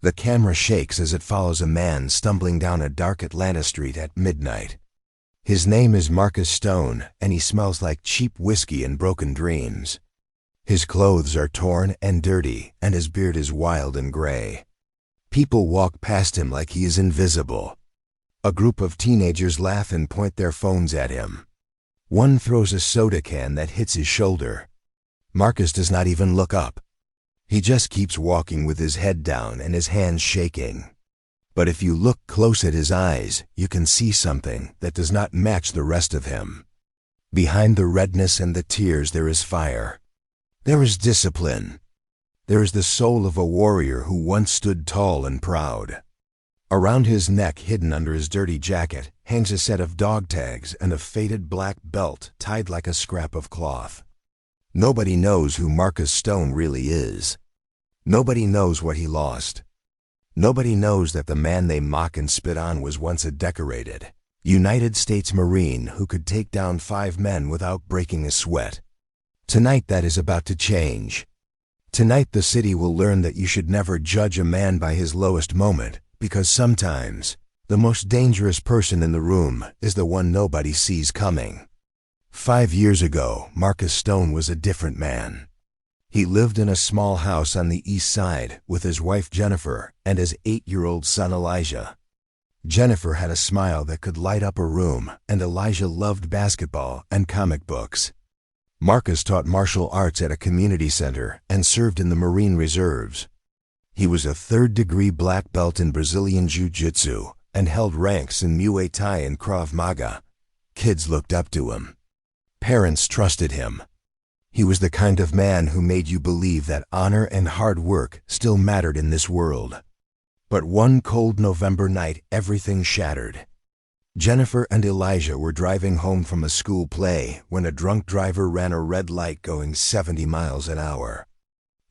The camera shakes as it follows a man stumbling down a dark Atlanta street at midnight. His name is Marcus Stone, and he smells like cheap whiskey and broken dreams. His clothes are torn and dirty, and his beard is wild and gray. People walk past him like he is invisible. A group of teenagers laugh and point their phones at him. One throws a soda can that hits his shoulder. Marcus does not even look up. He just keeps walking with his head down and his hands shaking. But if you look close at his eyes, you can see something that does not match the rest of him. Behind the redness and the tears there is fire. There is discipline. There is the soul of a warrior who once stood tall and proud. Around his neck, hidden under his dirty jacket, hangs a set of dog tags and a faded black belt tied like a scrap of cloth. Nobody knows who Marcus Stone really is. Nobody knows what he lost. Nobody knows that the man they mock and spit on was once a decorated United States Marine who could take down 5 men without breaking a sweat. Tonight that is about to change. Tonight the city will learn that you should never judge a man by his lowest moment, because sometimes the most dangerous person in the room is the one nobody sees coming. 5 years ago, Marcus Stone was a different man. He lived in a small house on the east side with his wife Jennifer and his 8-year-old son Elijah. Jennifer had a smile that could light up a room, and Elijah loved basketball and comic books. Marcus taught martial arts at a community center and served in the Marine Reserves. He was a 3rd-degree black belt in Brazilian Jiu-Jitsu and held ranks in Muay Thai and Krav Maga. Kids looked up to him. Parents trusted him. He was the kind of man who made you believe that honor and hard work still mattered in this world. But one cold November night, everything shattered. Jennifer and Elijah were driving home from a school play when a drunk driver ran a red light going 70 miles an hour.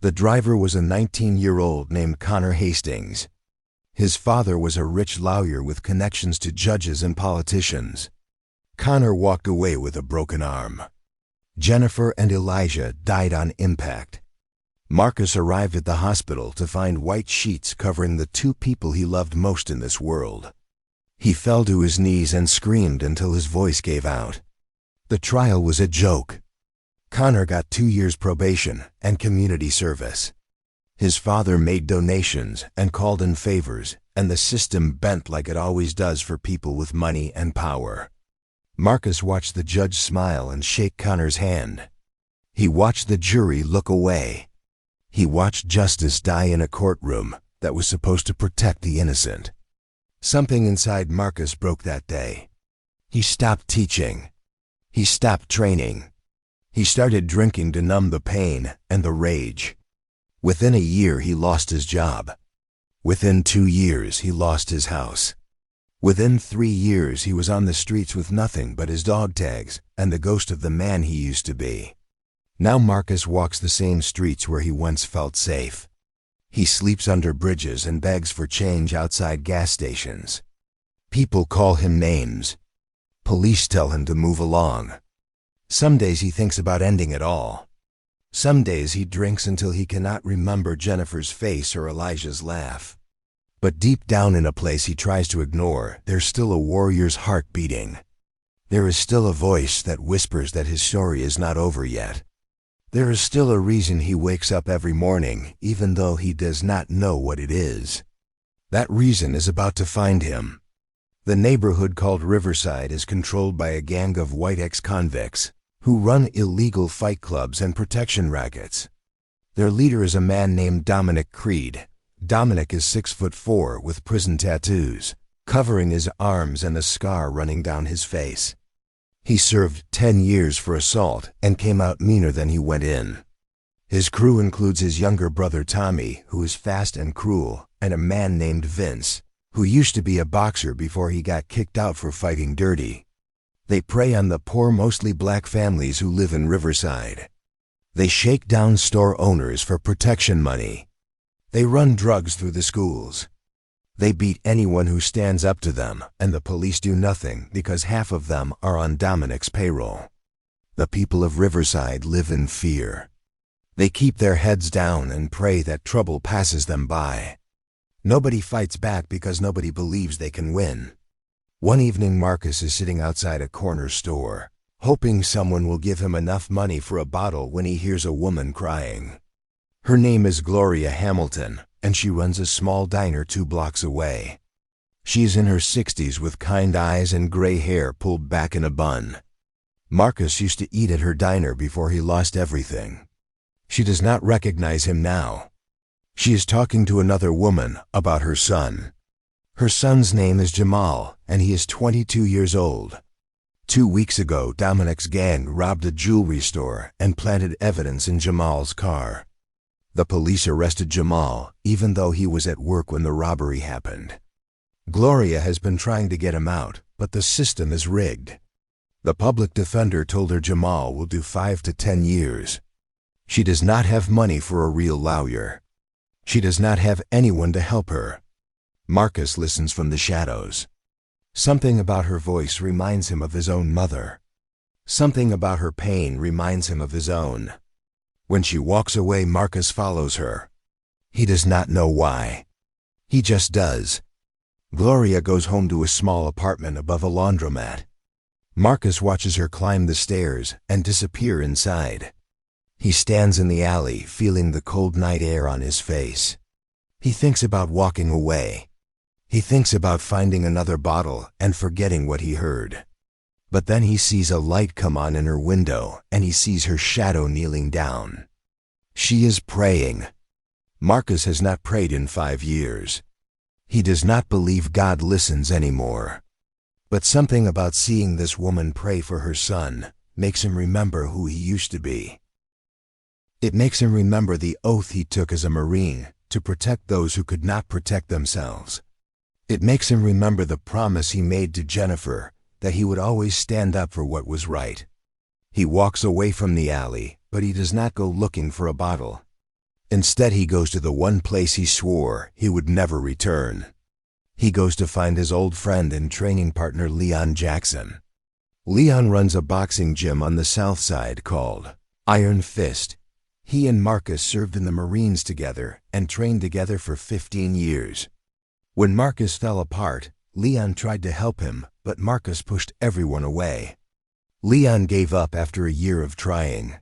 The driver was a 19-year-old named Connor Hastings. His father was a rich lawyer with connections to judges and politicians. Connor walked away with a broken arm. Jennifer and Elijah died on impact. Marcus arrived at the hospital to find white sheets covering the 2 people he loved most in this world. He fell to his knees and screamed until his voice gave out. The trial was a joke. Connor got 2 years probation and community service. His father made donations and called in favors, and the system bent like it always does for people with money and power. Marcus watched the judge smile and shake Connor's hand. He watched the jury look away. He watched justice die in a courtroom that was supposed to protect the innocent. Something inside Marcus broke that day. He stopped teaching. He stopped training. He started drinking to numb the pain and the rage. Within a year, he lost his job. Within 2 years, he lost his house. Within 3 years, he was on the streets with nothing but his dog tags and the ghost of the man he used to be. Now Marcus walks the same streets where he once felt safe. He sleeps under bridges and begs for change outside gas stations. People call him names. Police tell him to move along. Some days he thinks about ending it all. Some days he drinks until he cannot remember Jennifer's face or Elijah's laugh. But deep down in a place he tries to ignore, there's still a warrior's heart beating. There is still a voice that whispers that his story is not over yet. There is still a reason he wakes up every morning, even though he does not know what it is. That reason is about to find him. The neighborhood called Riverside is controlled by a gang of white ex-convicts who run illegal fight clubs and protection rackets. Their leader is a man named Dominic Creed. Dominic is 6'4" with prison tattoos, covering his arms and a scar running down his face. He served 10 years for assault and came out meaner than he went in. His crew includes his younger brother Tommy, who is fast and cruel, and a man named Vince, who used to be a boxer before he got kicked out for fighting dirty. They prey on the poor, mostly black families who live in Riverside. They shake down store owners for protection money. They run drugs through the schools. They beat anyone who stands up to them, and the police do nothing because half of them are on Dominic's payroll. The people of Riverside live in fear. They keep their heads down and pray that trouble passes them by. Nobody fights back because nobody believes they can win. One evening, Marcus is sitting outside a corner store, hoping someone will give him enough money for a bottle when he hears a woman crying. Her name is Gloria Hamilton, and she runs a small diner 2 blocks away. She's in her 60s with kind eyes and gray hair pulled back in a bun. Marcus used to eat at her diner before he lost everything. She does not recognize him now. She is talking to another woman about her son. Her son's name is Jamal, and he is 22 years old. 2 weeks ago, Dominic's gang robbed a jewelry store and planted evidence in Jamal's car. The police arrested Jamal, even though he was at work when the robbery happened. Gloria has been trying to get him out, but the system is rigged. The public defender told her Jamal will do 5 to 10 years. She does not have money for a real lawyer. She does not have anyone to help her. Marcus listens from the shadows. Something about her voice reminds him of his own mother. Something about her pain reminds him of his own. When she walks away, Marcus follows her. He does not know why. He just does. Gloria goes home to a small apartment above a laundromat. Marcus watches her climb the stairs and disappear inside. He stands in the alley, feeling the cold night air on his face. He thinks about walking away. He thinks about finding another bottle and forgetting what he heard. But then he sees a light come on in her window, and he sees her shadow kneeling down. She is praying. Marcus has not prayed in 5 years. He does not believe God listens anymore. But something about seeing this woman pray for her son makes him remember who he used to be. It makes him remember the oath he took as a Marine to protect those who could not protect themselves. It makes him remember the promise he made to Jennifer that he would always stand up for what was right. He walks away from the alley, but he does not go looking for a bottle. Instead, he goes to the one place he swore he would never return. He goes to find his old friend and training partner Leon Jackson. Leon runs a boxing gym on the south side called Iron Fist. He and Marcus served in the Marines together and trained together for 15 years. When Marcus fell apart, Leon tried to help him, but Marcus pushed everyone away. Leon gave up after a year of trying.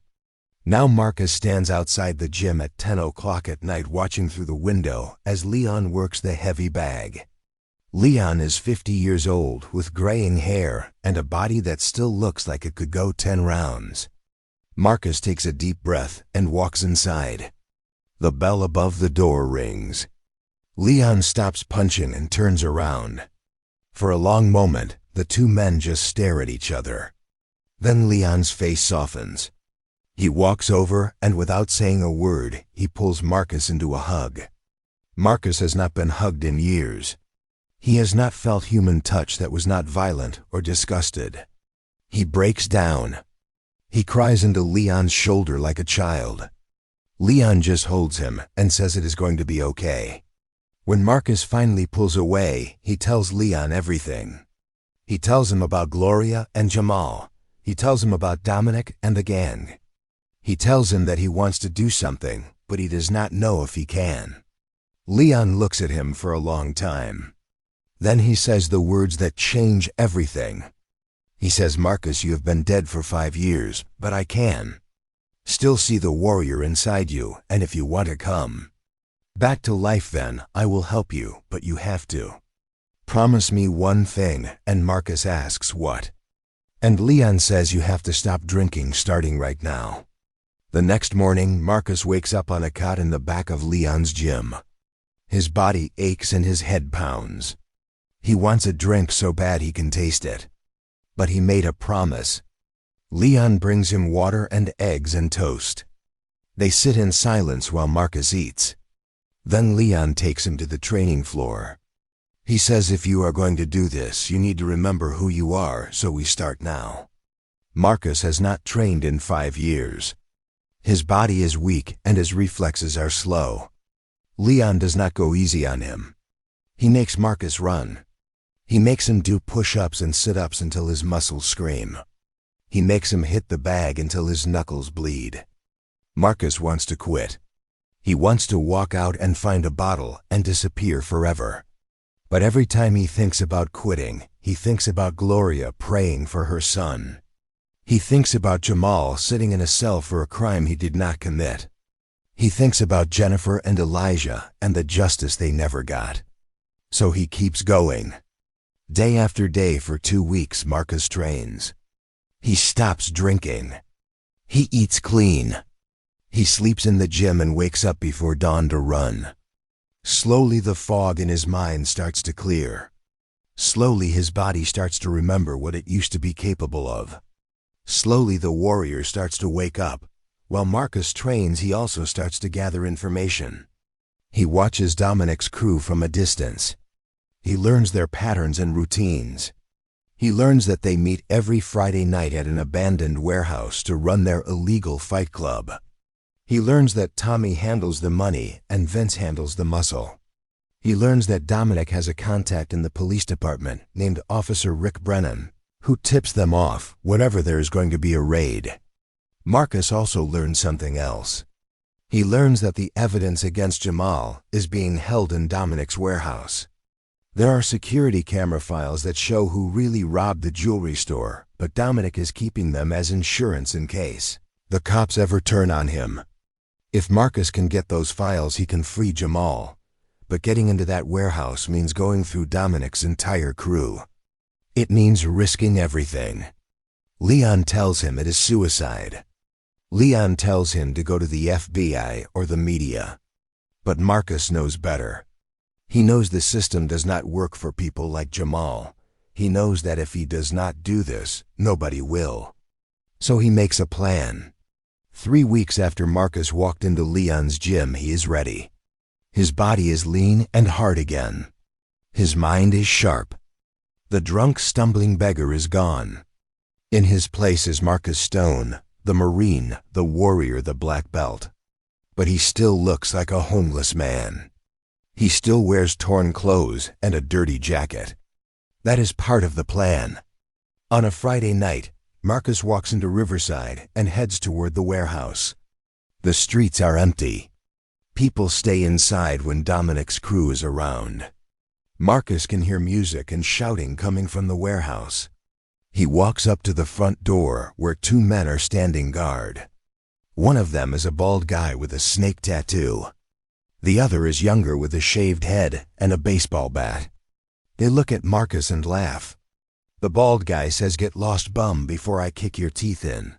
Now Marcus stands outside the gym at 10 o'clock at night watching through the window as Leon works the heavy bag. Leon is 50 years old with graying hair and a body that still looks like it could go 10 rounds. Marcus takes a deep breath and walks inside. The bell above the door rings. Leon stops punching and turns around. For a long moment, the two men just stare at each other. Then Leon's face softens. He walks over and without saying a word, he pulls Marcus into a hug. Marcus has not been hugged in years. He has not felt human touch that was not violent or disgusted. He breaks down. He cries into Leon's shoulder like a child. Leon just holds him and says it is going to be okay. When Marcus finally pulls away, he tells Leon everything. He tells him about Gloria and Jamal. He tells him about Dominic and the gang. He tells him that he wants to do something, but he does not know if he can. Leon looks at him for a long time. Then he says the words that change everything. He says, "Marcus, you have been dead for 5 years, but I can still see the warrior inside you, and if you want to come back to life, then I will help you, but you have to promise me one thing." And Marcus asks, "What?" And Leon says, "You have to stop drinking starting right now." The next morning, Marcus wakes up on a cot in the back of Leon's gym. His body aches and his head pounds. He wants a drink so bad he can taste it. But he made a promise. Leon brings him water and eggs and toast. They sit in silence while Marcus eats. Then Leon takes him to the training floor. He says, "If you are going to do this, you need to remember who you are, so we start now." Marcus has not trained in 5 years. His body is weak and his reflexes are slow. Leon does not go easy on him. He makes Marcus run. He makes him do push-ups and sit-ups until his muscles scream. He makes him hit the bag until his knuckles bleed. Marcus wants to quit. He wants to walk out and find a bottle and disappear forever. But every time he thinks about quitting, he thinks about Gloria praying for her son. He thinks about Jamal sitting in a cell for a crime he did not commit. He thinks about Jennifer and Elijah and the justice they never got. So he keeps going. Day after day for 2 weeks, Marcus trains. He stops drinking. He eats clean. He sleeps in the gym and wakes up before dawn to run. Slowly the fog in his mind starts to clear. Slowly his body starts to remember what it used to be capable of. Slowly the warrior starts to wake up. While Marcus trains, he also starts to gather information. He watches Dominic's crew from a distance. He learns their patterns and routines. He learns that they meet every Friday night at an abandoned warehouse to run their illegal fight club. He learns that Tommy handles the money and Vince handles the muscle. He learns that Dominic has a contact in the police department named Officer Rick Brennan, who tips them off whenever there is going to be a raid. Marcus also learns something else. He learns that the evidence against Jamal is being held in Dominic's warehouse. There are security camera files that show who really robbed the jewelry store, but Dominic is keeping them as insurance in case the cops ever turn on him. If Marcus can get those files, he can free Jamal. But getting into that warehouse means going through Dominic's entire crew. It means risking everything. Leon tells him it is suicide. Leon tells him to go to the FBI or the media. But Marcus knows better. He knows the system does not work for people like Jamal. He knows that if he does not do this, nobody will. So he makes a plan. 3 weeks after Marcus walked into Leon's gym, he is ready. His body is lean and hard again. His mind is sharp. The drunk, stumbling beggar is gone. In his place is Marcus Stone, the Marine, the warrior, the black belt. But he still looks like a homeless man. He still wears torn clothes and a dirty jacket. That is part of the plan. On a Friday night, Marcus walks into Riverside and heads toward the warehouse. The streets are empty. People stay inside when Dominic's crew is around. Marcus can hear music and shouting coming from the warehouse. He walks up to the front door where 2 men are standing guard. One of them is a bald guy with a snake tattoo. The other is younger with a shaved head and a baseball bat. They look at Marcus and laugh. The bald guy says, "Get lost, bum, before I kick your teeth in."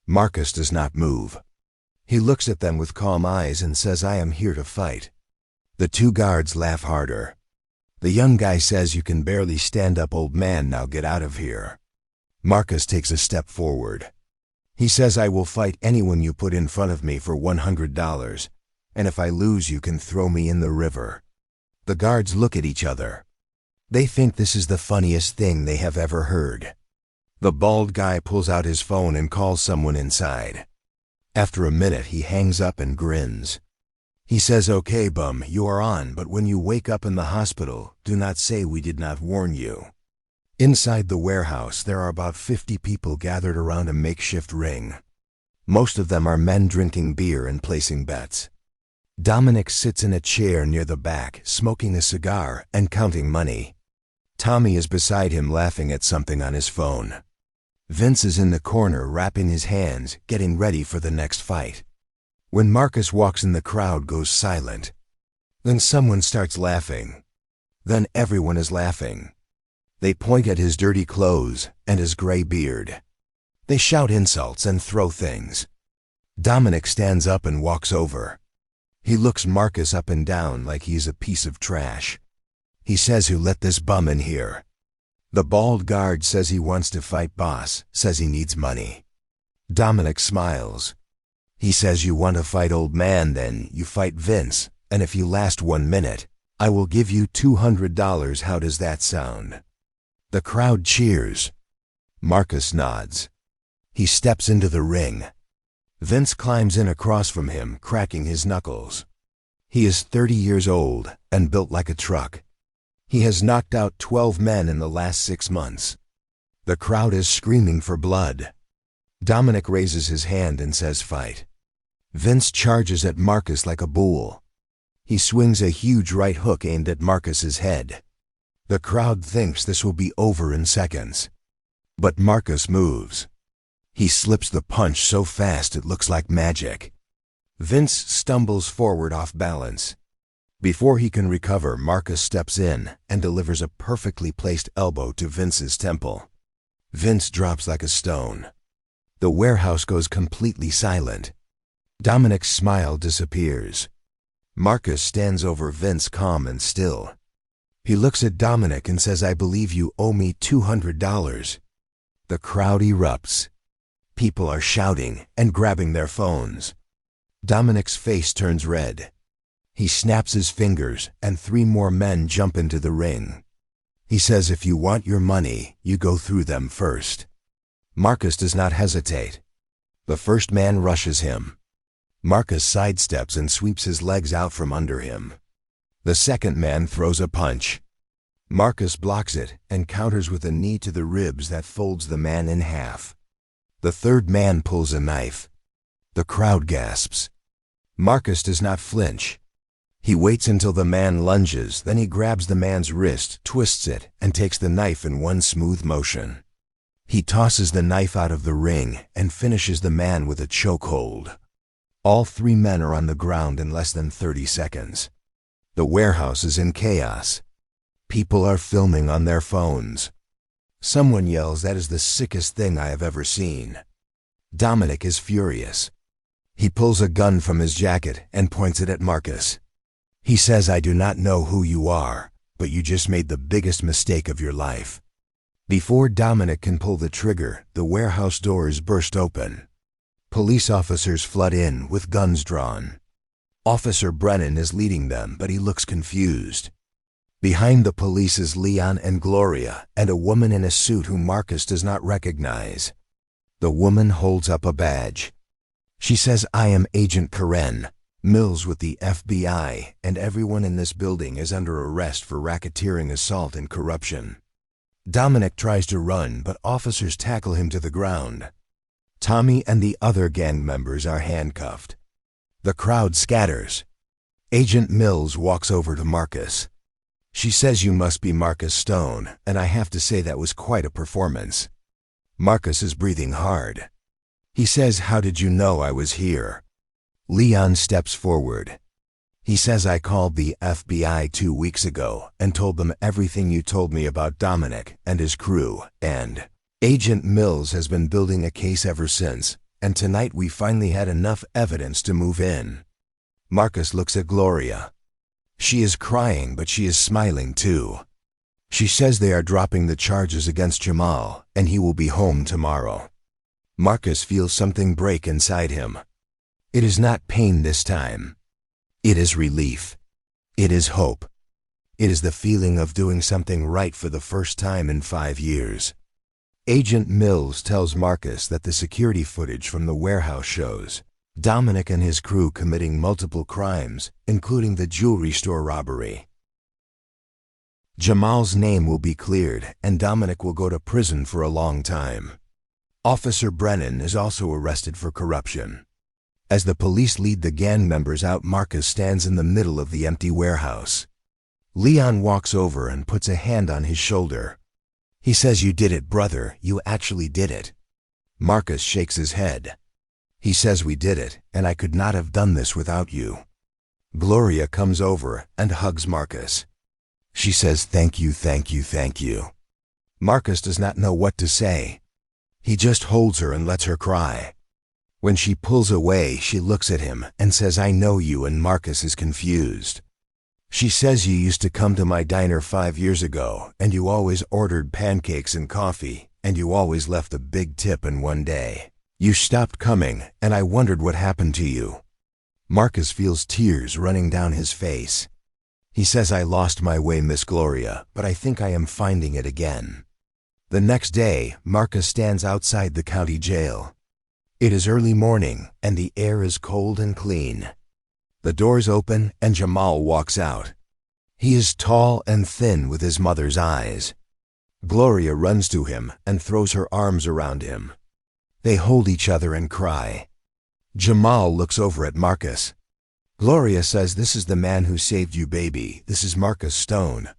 Marcus does not move. He looks at them with calm eyes and says, "I am here to fight." The 2 guards laugh harder. The young guy says, "You can barely stand up, old man, now get out of here." Marcus takes a step forward. He says, "I will fight anyone you put in front of me for $100. And if I lose, you can throw me in the river." The guards look at each other. They think this is the funniest thing they have ever heard. The bald guy pulls out his phone and calls someone inside. After a minute, he hangs up and grins. He says, "Okay, bum, you are on, but when you wake up in the hospital, do not say we did not warn you." Inside the warehouse, there are about 50 people gathered around a makeshift ring. Most of them are men drinking beer and placing bets. Dominic sits in a chair near the back, smoking a cigar and counting money. Tommy is beside him, laughing at something on his phone. Vince is in the corner, wrapping his hands, getting ready for the next fight. When Marcus walks in, the crowd goes silent. Then someone starts laughing. Then everyone is laughing. They point at his dirty clothes and his gray beard. They shout insults and throw things. Dominic stands up and walks over. He looks Marcus up and down like he's a piece of trash. He says, "Who let this bum in here?" The bald guard says he wants to fight boss, says he needs money. Dominic smiles. He says, "You want to fight, old man, then you fight Vince, and if you last 1 minute, I will give you $200. How does that sound?" The crowd cheers. Marcus nods. He steps into the ring. Vince climbs in across from him, cracking his knuckles. He is 30 years old and built like a truck. He has knocked out 12 men in the last 6 months. The crowd is screaming for blood. Dominic raises his hand and says, "Fight." Vince charges at Marcus like a bull. He swings a huge right hook aimed at Marcus's head. The crowd thinks this will be over in seconds. But Marcus moves. He slips the punch so fast it looks like magic. Vince stumbles forward off balance. Before he can recover, Marcus steps in and delivers a perfectly placed elbow to Vince's temple. Vince drops like a stone. The warehouse goes completely silent. Dominic's smile disappears. Marcus stands over Vince calm and still. He looks at Dominic and says, "I believe you owe me $200. The crowd erupts. People are shouting and grabbing their phones. Dominic's face turns red. He snaps his fingers and 3 more men jump into the ring. He says, "If you want your money, you go through them first." Marcus does not hesitate. The first man rushes him. Marcus sidesteps and sweeps his legs out from under him. The second man throws a punch. Marcus blocks it and counters with a knee to the ribs that folds the man in half. The third man pulls a knife. The crowd gasps. Marcus does not flinch. He waits until the man lunges, then he grabs the man's wrist, twists it, and takes the knife in one smooth motion. He tosses the knife out of the ring and finishes the man with a chokehold. All 3 men are on the ground in less than 30 seconds. The warehouse is in chaos. People are filming on their phones. Someone yells, "That is the sickest thing I have ever seen." Dominic is furious. He pulls a gun from his jacket and points it at Marcus. He says, "I do not know who you are, but you just made the biggest mistake of your life." Before Dominic can pull the trigger, the warehouse doors burst open. Police officers flood in with guns drawn. Officer Brennan is leading them, but he looks confused. Behind the police is Leon and Gloria and a woman in a suit whom Marcus does not recognize. The woman holds up a badge. She says, "I am Agent Karen Mills with the FBI, and everyone in this building is under arrest for racketeering, assault, and corruption." Dominic tries to run, but officers tackle him to the ground. Tommy and the other gang members are handcuffed. The crowd scatters. Agent Mills walks over to Marcus. She says, "You must be Marcus Stone, and I have to say that was quite a performance." Marcus is breathing hard. He says, "How did you know I was here?" Leon steps forward. He says, "I called the FBI 2 weeks ago and told them everything you told me about Dominic and his crew, and Agent Mills has been building a case ever since, and tonight we finally had enough evidence to move in." Marcus looks at Gloria. She is crying, but she is smiling too. She says they are dropping the charges against Jamal, and he will be home tomorrow. Marcus feels something break inside him. It is not pain this time. It is relief. It is hope. It is the feeling of doing something right for the first time in 5 years. Agent Mills tells Marcus that the security footage from the warehouse shows Dominic and his crew committing multiple crimes, including the jewelry store robbery. Jamal's name will be cleared, and Dominic will go to prison for a long time. Officer Brennan is also arrested for corruption. As the police lead the gang members out, Marcus stands in the middle of the empty warehouse. Leon walks over and puts a hand on his shoulder. He says, "You did it, brother. You actually did it." Marcus shakes his head. He says, "We did it, and I could not have done this without you." Gloria comes over and hugs Marcus. She says, "Thank you, thank you, thank you." Marcus does not know what to say. He just holds her and lets her cry. When she pulls away, she looks at him and says, "I know you," and Marcus is confused. She says, "You used to come to my diner 5 years ago, and you always ordered pancakes and coffee, and you always left a big tip, and one day you stopped coming, and I wondered what happened to you." Marcus feels tears running down his face. He says, "I lost my way, Miss Gloria, but I think I am finding it again." The next day, Marcus stands outside the county jail. It is early morning, and the air is cold and clean. The doors open, and Jamal walks out. He is tall and thin with his mother's eyes. Gloria runs to him and throws her arms around him. They hold each other and cry. Jamal looks over at Marcus. Gloria says, "This is the man who saved you, baby. This is Marcus Stone."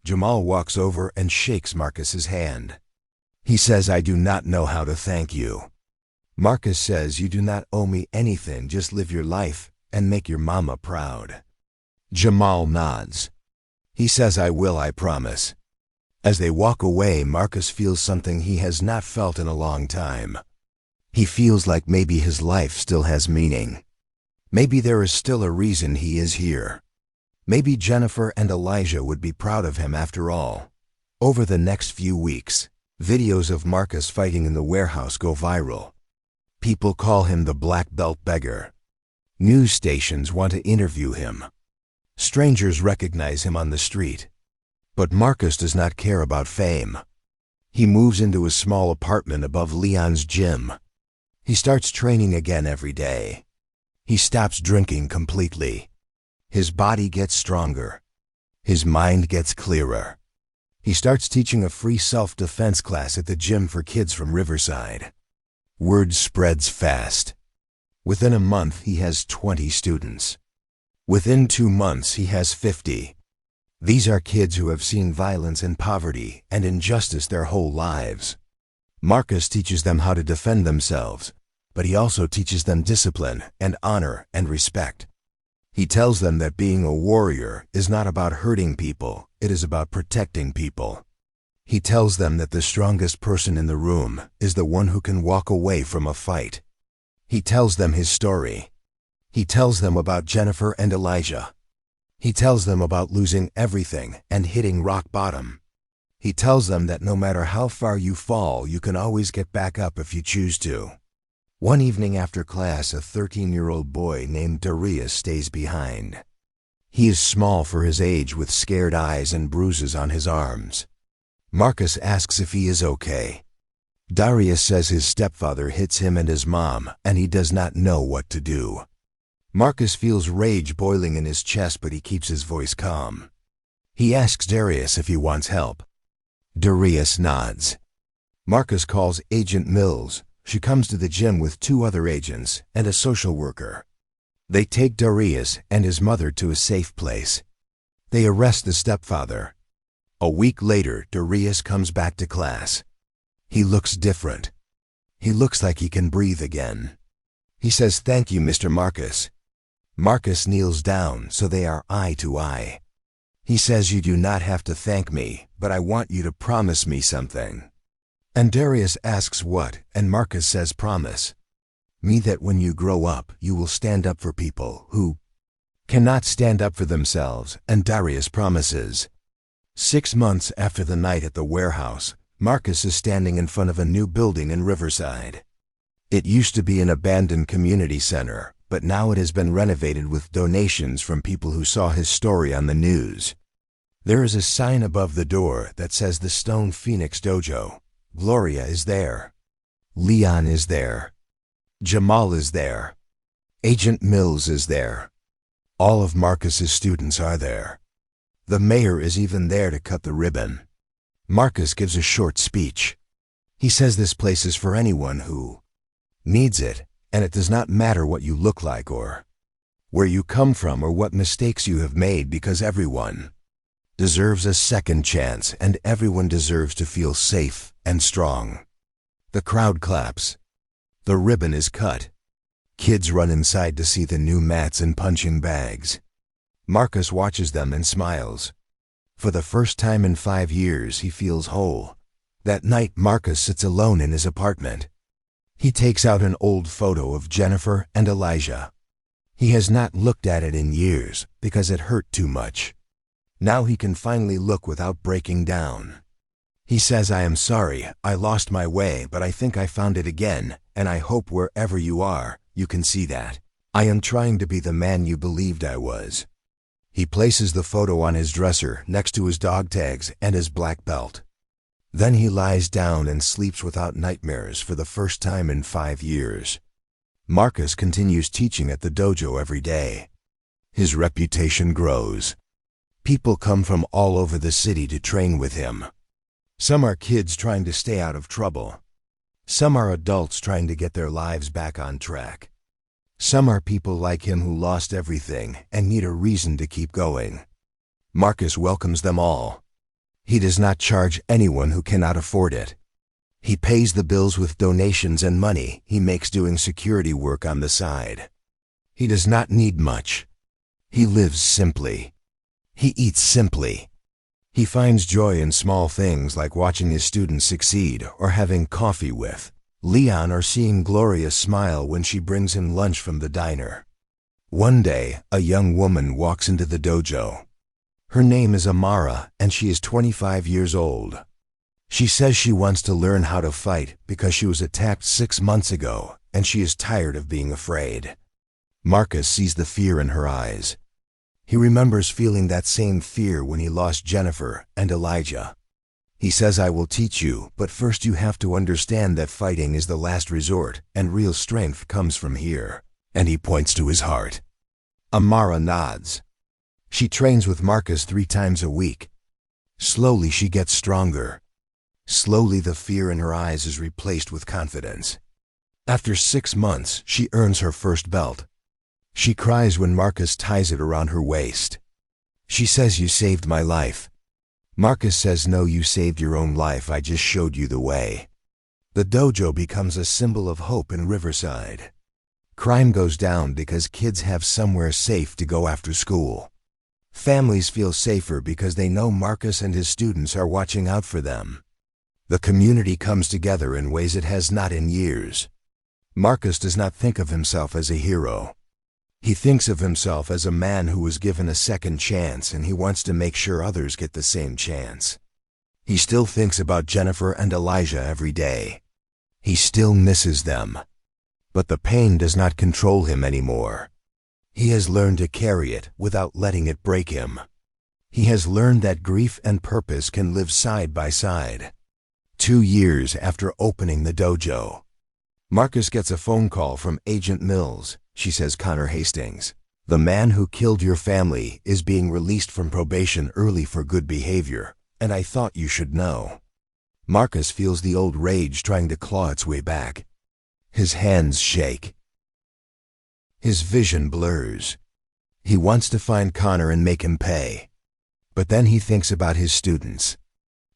Jamal walks over and shakes Marcus's hand. He says, "I do not know how to thank you." Marcus says, "You do not owe me anything, just live your life and make your mama proud." Jamal nods. He says, "I will, I promise." As they walk away, Marcus feels something he has not felt in a long time. He feels like maybe his life still has meaning. Maybe there is still a reason he is here. Maybe Jennifer and Elijah would be proud of him after all. Over the next few weeks, videos of Marcus fighting in the warehouse go viral. People call him the Black Belt Beggar. News stations want to interview him. Strangers recognize him on the street. But Marcus does not care about fame. He moves into a small apartment above Leon's gym. He starts training again every day. He stops drinking completely. His body gets stronger. His mind gets clearer. He starts teaching a free self-defense class at the gym for kids from Riverside. Word spreads fast. Within a month, he has 20 students. Within 2 months, he has 50. These are kids who have seen violence and poverty and injustice their whole lives. Marcus teaches them how to defend themselves, but he also teaches them discipline and honor and respect. He tells them that being a warrior is not about hurting people, it is about protecting people. He tells them that the strongest person in the room is the one who can walk away from a fight. He tells them his story. He tells them about Jennifer and Elijah. He tells them about losing everything and hitting rock bottom. He tells them that no matter how far you fall, you can always get back up if you choose to. One evening after class, a 13-year-old boy named Darius stays behind. He is small for his age with scared eyes and bruises on his arms. Marcus asks if he is okay. Darius says his stepfather hits him and his mom, and he does not know what to do. Marcus feels rage boiling in his chest, but he keeps his voice calm. He asks Darius if he wants help. Darius nods. Marcus calls Agent Mills. She comes to the gym with 2 other agents and a social worker. They take Darius and his mother to a safe place. They arrest the stepfather. A week later, Darius comes back to class. He looks different. He looks like he can breathe again. He says, "Thank you, Mr. Marcus." Marcus kneels down so they are eye to eye. He says, "You do not have to thank me, but I want you to promise me something." And Darius asks what, and Marcus says, "Promise me that when you grow up, you will stand up for people who cannot stand up for themselves," and Darius promises. 6 months after the night at the warehouse, Marcus is standing in front of a new building in Riverside. It used to be an abandoned community center, but now it has been renovated with donations from people who saw his story on the news. There is a sign above the door that says the Stone Phoenix Dojo. Gloria is there. Leon is there. Jamal is there. Agent Mills is there. All of Marcus's students are there. The mayor is even there to cut the ribbon. Marcus gives a short speech. He says this place is for anyone who needs it, and it does not matter what you look like or where you come from or what mistakes you have made, because everyone deserves a second chance and everyone deserves to feel safe and strong. The crowd claps. The ribbon is cut. Kids run inside to see the new mats and punching bags. Marcus watches them and smiles. For the first time in 5 years, he feels whole. That night, Marcus sits alone in his apartment. He takes out an old photo of Jennifer and Elijah. He has not looked at it in years because it hurt too much. Now he can finally look without breaking down. He says, "I am sorry, I lost my way, but I think I found it again, and I hope wherever you are, you can see that I am trying to be the man you believed I was." He places the photo on his dresser next to his dog tags and his black belt. Then he lies down and sleeps without nightmares for the first time in 5 years. Marcus continues teaching at the dojo every day. His reputation grows. People come from all over the city to train with him. Some are kids trying to stay out of trouble. Some are adults trying to get their lives back on track. Some are people like him who lost everything and need a reason to keep going. Marcus welcomes them all. He does not charge anyone who cannot afford it. He pays the bills with donations and money he makes doing security work on the side. He does not need much. He lives simply. He eats simply. He finds joy in small things like watching his students succeed or having coffee with Leon or seeing Gloria smile when she brings him lunch from the diner. One day, a young woman walks into the dojo. Her name is Amara, and she is 25 years old. She says she wants to learn how to fight because she was attacked 6 months ago, and she is tired of being afraid. Marcus sees the fear in her eyes. He remembers feeling that same fear when he lost Jennifer and Elijah. He says, "I will teach you, but first you have to understand that fighting is the last resort, and real strength comes from here." And he points to his heart. Amara nods. She trains with Marcus 3 times a week. Slowly she gets stronger. Slowly the fear in her eyes is replaced with confidence. After 6 months, she earns her first belt. She cries when Marcus ties it around her waist. She says, "You saved my life." Marcus says, "No, you saved your own life. I just showed you the way." The dojo becomes a symbol of hope in Riverside. Crime goes down because kids have somewhere safe to go after school. Families feel safer because they know Marcus and his students are watching out for them. The community comes together in ways it has not in years. Marcus does not think of himself as a hero. He thinks of himself as a man who was given a second chance, and he wants to make sure others get the same chance. He still thinks about Jennifer and Elijah every day. He still misses them. But the pain does not control him anymore. He has learned to carry it without letting it break him. He has learned that grief and purpose can live side by side. 2 years after opening the dojo, Marcus gets a phone call from Agent Mills. She says, "Connor Hastings, the man who killed your family, is being released from probation early for good behavior, and I thought you should know." Marcus feels the old rage trying to claw its way back. His hands shake. His vision blurs. He wants to find Connor and make him pay. But then he thinks about his students.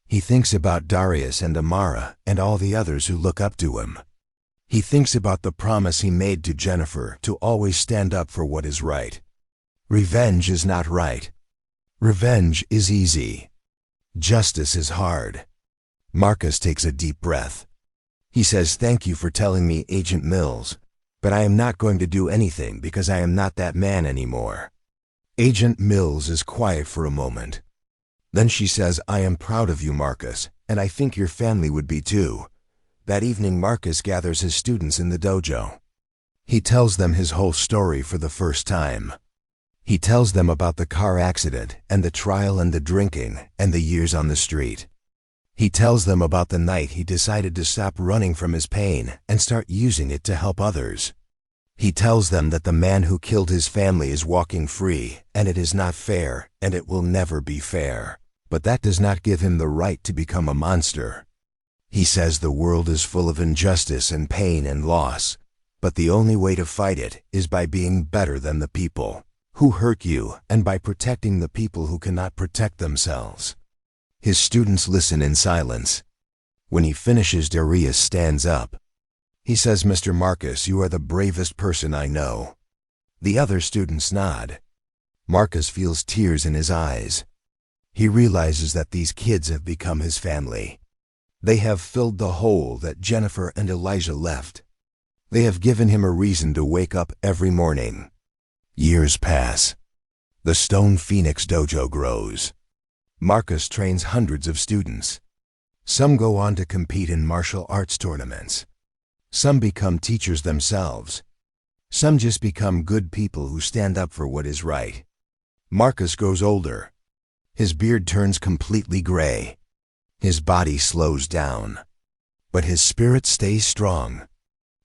He thinks about Darius and Amara and all the others who look up to him. He thinks about the promise he made to Jennifer to always stand up for what is right. Revenge is not right. Revenge is easy. Justice is hard. Marcus takes a deep breath. He says, "Thank you for telling me, Agent Mills, but I am not going to do anything because I am not that man anymore." Agent Mills is quiet for a moment. Then she says, "I am proud of you, Marcus, and I think your family would be too." That evening, Marcus gathers his students in the dojo. He tells them his whole story for the first time. He tells them about the car accident and the trial and the drinking and the years on the street. He tells them about the night he decided to stop running from his pain and start using it to help others. He tells them that the man who killed his family is walking free, and it is not fair, and it will never be fair. But that does not give him the right to become a monster. He says the world is full of injustice and pain and loss, but the only way to fight it is by being better than the people who hurt you and by protecting the people who cannot protect themselves. His students listen in silence. When he finishes, Darius stands up. He says, "Mr. Marcus, you are the bravest person I know." The other students nod. Marcus feels tears in his eyes. He realizes that these kids have become his family. They have filled the hole that Jennifer and Elijah left. They have given him a reason to wake up every morning. Years pass. The Stone Phoenix Dojo grows. Marcus trains hundreds of students. Some go on to compete in martial arts tournaments. Some become teachers themselves. Some just become good people who stand up for what is right. Marcus grows older. His beard turns completely gray. His body slows down. But his spirit stays strong.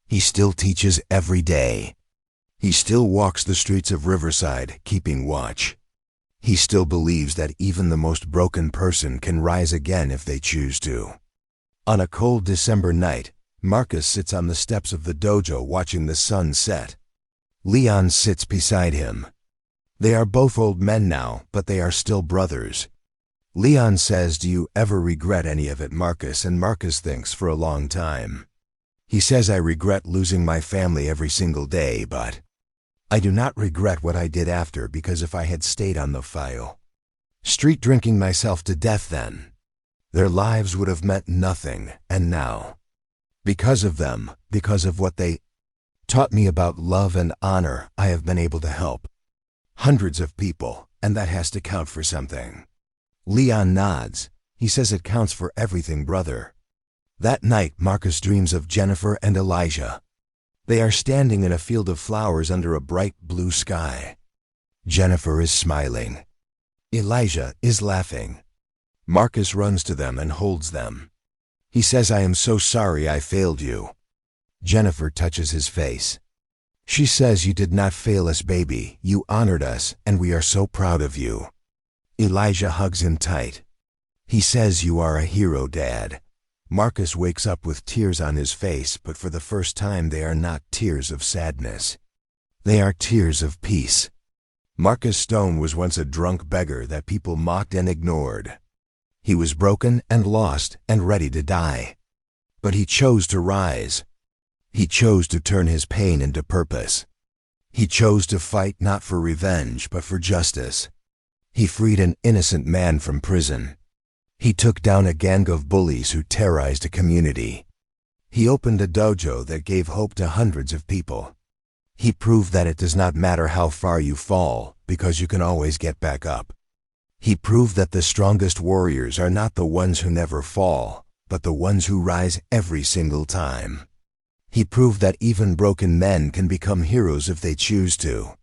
He still teaches every day. He still walks the streets of Riverside, keeping watch. He still believes that even the most broken person can rise again if they choose to. On a cold December night, Marcus sits on the steps of the dojo watching the sun set. Leon sits beside him. They are both old men now, but they are still brothers. Leon says, "Do you ever regret any of it, Marcus?" And Marcus thinks for a long time. He says, "I regret losing my family every single day, but I do not regret what I did after, because if I had stayed on the file, street drinking myself to death then, their lives would have meant nothing. And now, because of them, because of what they taught me about love and honor, I have been able to help hundreds of people, and that has to count for something." Leon nods. He says, "It counts for everything, brother." That night, Marcus dreams of Jennifer and Elijah. They are standing in a field of flowers under a bright blue sky. Jennifer is smiling. Elijah is laughing. Marcus runs to them and holds them. He says, "I am so sorry I failed you." Jennifer touches his face. She says, "You did not fail us, baby. You honored us, and we are so proud of you." Elijah hugs him tight. He says, "You are a hero, Dad." Marcus wakes up with tears on his face, but for the first time they are not tears of sadness. They are tears of peace. Marcus Stone was once a drunk beggar that people mocked and ignored. He was broken and lost and ready to die. But he chose to rise. He chose to turn his pain into purpose. He chose to fight not for revenge, but for justice. He freed an innocent man from prison. He took down a gang of bullies who terrorized a community. He opened a dojo that gave hope to hundreds of people. He proved that it does not matter how far you fall, because you can always get back up. He proved that the strongest warriors are not the ones who never fall, but the ones who rise every single time. He proved that even broken men can become heroes if they choose to.